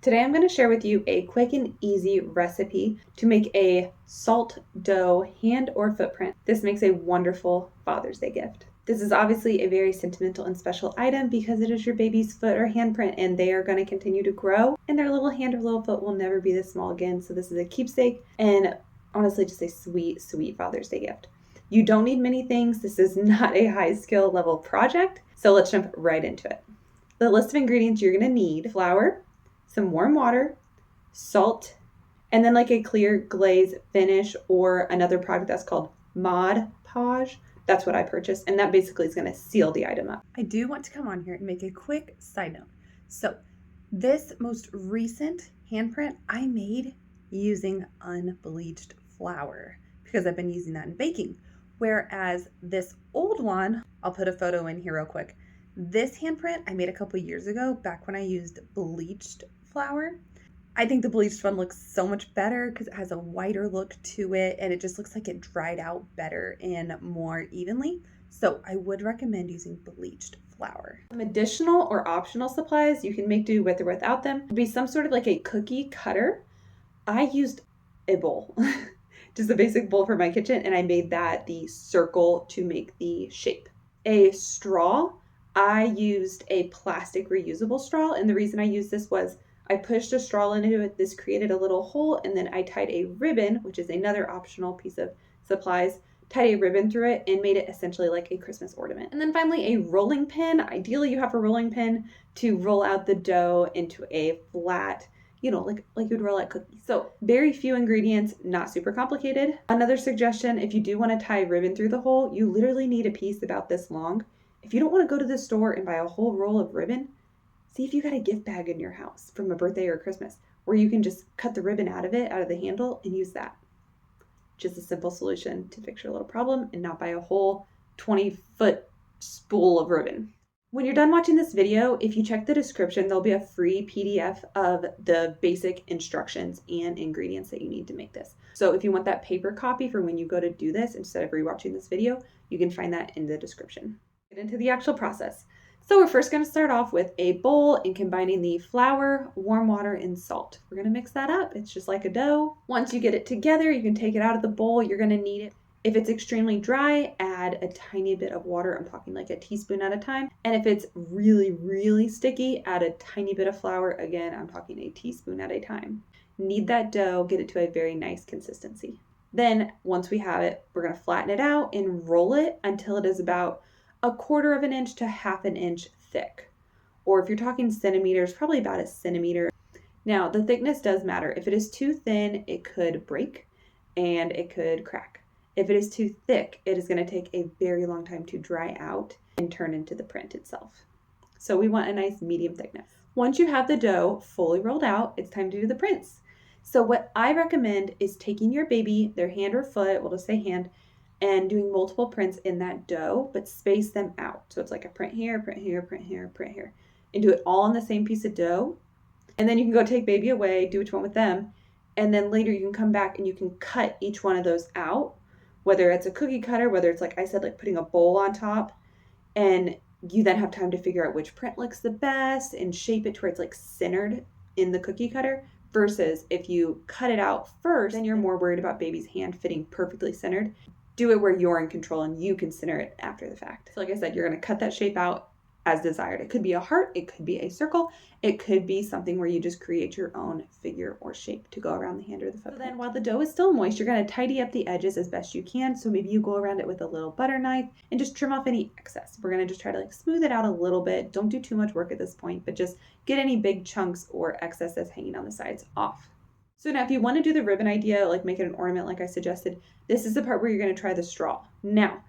Today I'm going to share with you a quick and easy recipe to make a salt dough hand or footprint. This makes a wonderful Father's Day gift. This is obviously a very sentimental and special item because it is your baby's foot or handprint and they are going to continue to grow and their little hand or little foot will never be this small again. So this is a keepsake and honestly just a sweet, sweet Father's Day gift. You don't need many things. This is not a high skill level project. So let's jump right into it. The list of ingredients you're going to need: flour, some warm water, salt, and then like a clear glaze finish or another product that's called Mod Podge. That's what I purchased, and that basically is going to seal the item up. I do want to come on here and make a quick side note. So this most recent handprint I made using unbleached flour because I've been using that in baking. Whereas this old one, I'll put a photo in here real quick. This handprint I made a couple years ago, back when I used bleached flour. I think the bleached one looks so much better because it has a whiter look to it and it just looks like it dried out better and more evenly. So I would recommend using bleached flour. Some additional or optional supplies you can make do with or without them would be some sort of like a cookie cutter. I used a bowl, just a basic bowl for my kitchen, and I made that the circle to make the shape. A straw. I used a plastic reusable straw, and the reason I used this was I pushed a straw into it. This created a little hole, and then I tied a ribbon, which is another optional piece of supplies, tied a ribbon through it and made it essentially like a Christmas ornament. And then finally, a rolling pin. Ideally, you have a rolling pin to roll out the dough into a flat, like you would roll out cookies. So very few ingredients, not super complicated. Another suggestion, if you do want to tie a ribbon through the hole, you literally need a piece about this long. If you don't want to go to the store and buy a whole roll of ribbon, see if you got a gift bag in your house from a birthday or Christmas where you can just cut the ribbon out of the handle and use that. Just a simple solution to fix your little problem and not buy a whole 20-foot spool of ribbon. When you're done watching this video, if you check the description, there'll be a free PDF of the basic instructions and ingredients that you need to make this. So if you want that paper copy for when you go to do this instead of rewatching this video, you can find that in the description. Get into the actual process. So we're first going to start off with a bowl and combining the flour, warm water, and salt. We're going to mix that up. It's just like a dough. Once you get it together, you can take it out of the bowl. You're going to knead it. If it's extremely dry, add a tiny bit of water. I'm talking like a teaspoon at a time. And if it's really, really sticky, add a tiny bit of flour. Again, I'm talking a teaspoon at a time. Knead that dough, get it to a very nice consistency. Then once we have it, we're going to flatten it out and roll it until it is about 1/4 of an inch to 1/2 inch thick. Or if you're talking centimeters, probably about 1 centimeter. Now, the thickness does matter. If it is too thin, it could break and it could crack. If it is too thick, it is going to take a very long time to dry out and turn into the print itself. So we want a nice medium thickness. Once you have the dough fully rolled out, it's time to do the prints. So what I recommend is taking your baby, their hand or foot, we'll just say hand, and doing multiple prints in that dough, but space them out. So it's like a print here, print here, print here, print here, and do it all on the same piece of dough. And then you can go take baby away, do what you want with them. And then later you can come back and you can cut each one of those out, whether it's a cookie cutter, whether it's like I said, like putting a bowl on top, and you then have time to figure out which print looks the best and shape it to where it's like centered in the cookie cutter. Versus if you cut it out first, then you're more worried about baby's hand fitting perfectly centered. Do it where you're in control and you can center it after the fact. So like I said, you're going to cut that shape out as desired. It could be a heart, it could be a circle, it could be something where you just create your own figure or shape to go around the hand or the foot. So then while the dough is still moist, you're going to tidy up the edges as best you can. So maybe you go around it with a little butter knife and just trim off any excess. We're going to just try to like smooth it out a little bit. Don't do too much work at this point, but just get any big chunks or excess that's hanging on the sides off. So now if you want to do the ribbon idea, like make it an ornament like I suggested, this is the part where you're going to try the straw. Now,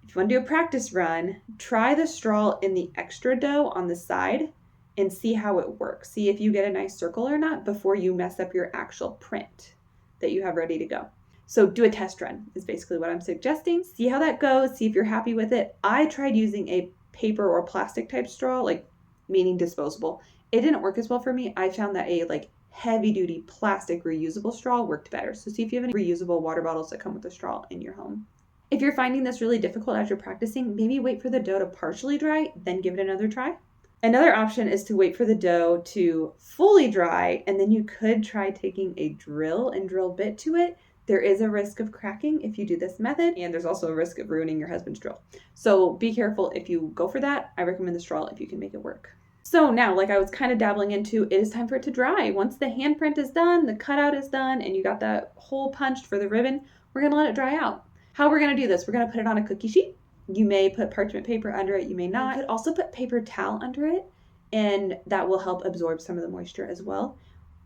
if you want to do a practice run, try the straw in the extra dough on the side and see how it works. See if you get a nice circle or not before you mess up your actual print that you have ready to go. So do a test run is basically what I'm suggesting. See how that goes. See if you're happy with it. I tried using a paper or plastic type straw, like meaning disposable. It didn't work as well for me. I found that a heavy duty plastic reusable straw worked better. So see if you have any reusable water bottles that come with a straw in your home. If you're finding this really difficult as you're practicing, maybe wait for the dough to partially dry, then give it another try. Another option is to wait for the dough to fully dry, and then you could try taking a drill and drill bit to it. There is a risk of cracking if you do this method, and there's also a risk of ruining your husband's drill. So be careful if you go for that. I recommend the straw if you can make it work. So now, like I was kind of dabbling into, it is time for it to dry. Once the handprint is done, the cutout is done, and you got that hole punched for the ribbon, we're gonna let it dry out. How we're gonna do this, we're gonna put it on a cookie sheet. You may put parchment paper under it, you may not. You could also put paper towel under it, and that will help absorb some of the moisture as well.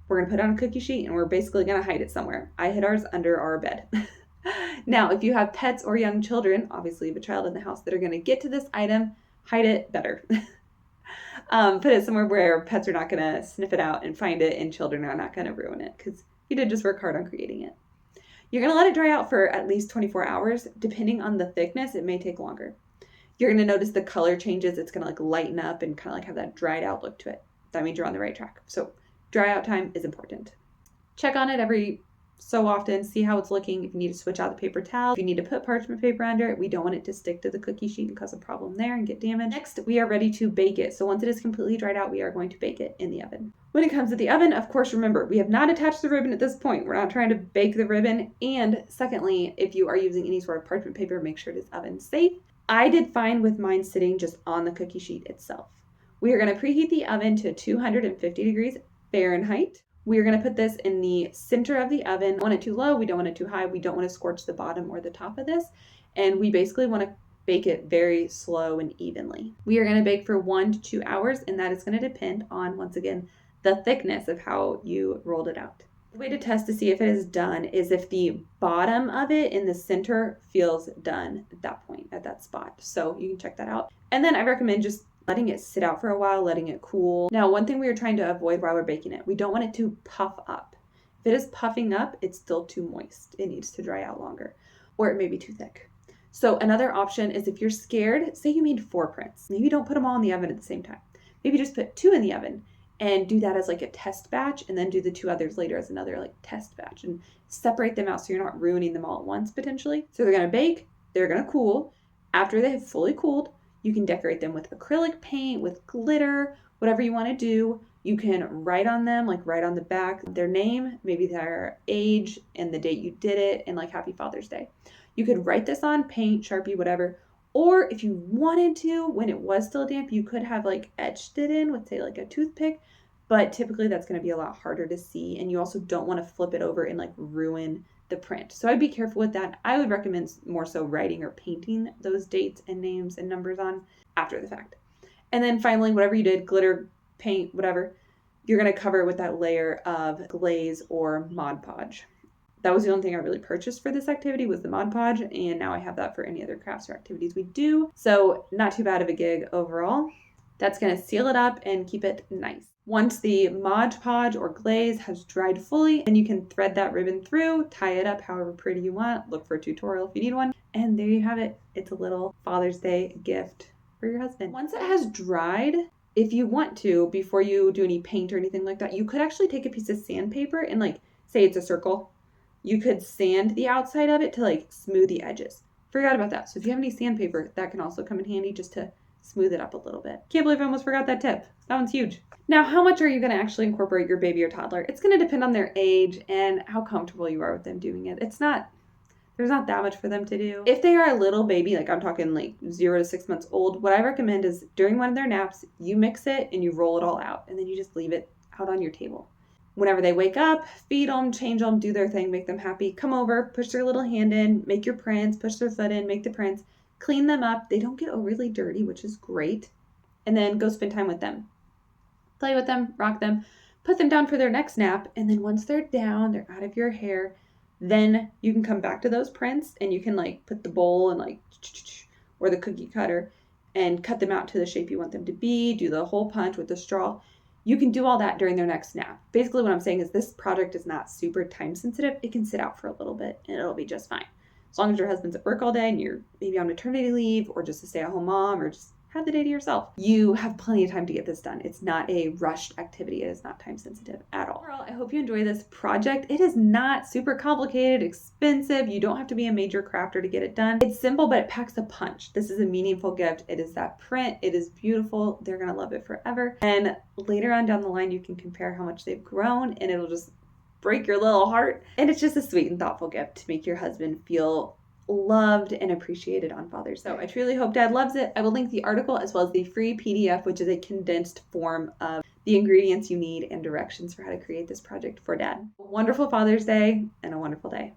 We're gonna put it on a cookie sheet, and we're basically gonna hide it somewhere. I hid ours under our bed. Now, if you have pets or young children, obviously you have a child in the house that are gonna get to this item, hide it better. Put it somewhere where pets are not gonna sniff it out and find it, and children are not gonna ruin it, because you did just work hard on creating it. You're gonna let it dry out for at least 24 hours. Depending on the thickness, it may take longer. You're gonna notice the color changes. It's gonna like lighten up and kind of like have that dried out look to it. That means you're on the right track. So dry out time is important. Check on it every so often, see how it's looking. If you need to switch out the paper towel, if you need to put parchment paper under it, we don't want it to stick to the cookie sheet and cause a problem there and get damaged. Next, we are ready to bake it. So once it is completely dried out, we are going to bake it in the oven. When it comes to the oven, of course, remember, we have not attached the ribbon at this point. We're not trying to bake the ribbon. And secondly, if you are using any sort of parchment paper, make sure it is oven safe. I did fine with mine sitting just on the cookie sheet itself. We are going to preheat the oven to 250 degrees Fahrenheit. We are going to put this in the center of the oven. We don't want it too low. We don't want it too high. We don't want to scorch the bottom or the top of this. And we basically want to bake it very slow and evenly. We are going to bake for 1 to 2 hours, and that is going to depend on, once again, the thickness of how you rolled it out. The way to test to see if it is done is if the bottom of it in the center feels done at that point, at that spot. So you can check that out. And then I recommend just letting it sit out for a while, letting it cool. Now, one thing we are trying to avoid while we're baking it, we don't want it to puff up. If it is puffing up, it's still too moist. It needs to dry out longer, or it may be too thick. So another option is if you're scared, say you made 4 prints, maybe don't put them all in the oven at the same time. Maybe just put 2 in the oven and do that as like a test batch, and then do the 2 others later as another like test batch, and separate them out so you're not ruining them all at once potentially. So they're gonna bake, they're gonna cool. After they have fully cooled, you can decorate them with acrylic paint, with glitter, whatever you want to do. You can write on them, like write on the back their name, maybe their age and the date you did it, and like Happy Father's Day. You could write this on paint, Sharpie, whatever. Or if you wanted to, when it was still damp, you could have like etched it in with, say, like a toothpick. But typically that's going to be a lot harder to see. And you also don't want to flip it over and like ruin the print. So I'd be careful with that. I would recommend more so writing or painting those dates and names and numbers on after the fact. And then finally, whatever you did, glitter, paint, whatever, you're going to cover it with that layer of glaze or Mod Podge. That was the only thing I really purchased for this activity, was the Mod Podge, and now I have that for any other crafts or activities we do. So not too bad of a gig overall. That's going to seal it up and keep it nice. Once the Mod Podge or glaze has dried fully, then you can thread that ribbon through, tie it up however pretty you want, look for a tutorial if you need one, and there you have it. It's a little Father's Day gift for your husband. Once it has dried, if you want to, before you do any paint or anything like that, you could actually take a piece of sandpaper and like, say it's a circle, you could sand the outside of it to like smooth the edges. Forgot about that. So if you have any sandpaper, that can also come in handy just to smooth it up a little bit. Can't believe I almost forgot that tip. That one's huge. Now, how much are you going to actually incorporate your baby or toddler? It's going to depend on their age and how comfortable you are with them doing it. There's not that much for them to do. If they are a little baby, like I'm talking like 0 to 6 months old, what I recommend is during one of their naps, you mix it and you roll it all out, and then you just leave it out on your table. Whenever they wake up, feed them, change them, do their thing, make them happy, come over, push their little hand in, make your prints, push their foot in, make the prints, clean them up. They don't get overly dirty, which is great. And then go spend time with them. Play with them, rock them, put them down for their next nap. And then once they're down, they're out of your hair, then you can come back to those prints and you can like put the bowl and like, or the cookie cutter and cut them out to the shape you want them to be, do the hole punch with the straw. You can do all that during their next nap. Basically what I'm saying is this project is not super time sensitive. It can sit out for a little bit and it'll be just fine. As long as your husband's at work all day and you're maybe on maternity leave or just a stay-at-home mom or just have the day to yourself. You have plenty of time to get this done. It's not a rushed activity. It is not time sensitive at all. Overall, I hope you enjoy this project. It is not super complicated, expensive. You don't have to be a major crafter to get it done. It's simple, but it packs a punch. This is a meaningful gift. It is that print. It is beautiful. They're going to love it forever. And later on down the line, you can compare how much they've grown, and it'll just break your little heart. And it's just a sweet and thoughtful gift to make your husband feel loved and appreciated on Father's Day. So I truly hope Dad loves it. I will link the article as well as the free PDF, which is a condensed form of the ingredients you need and directions for how to create this project for Dad. Wonderful Father's Day and a wonderful day.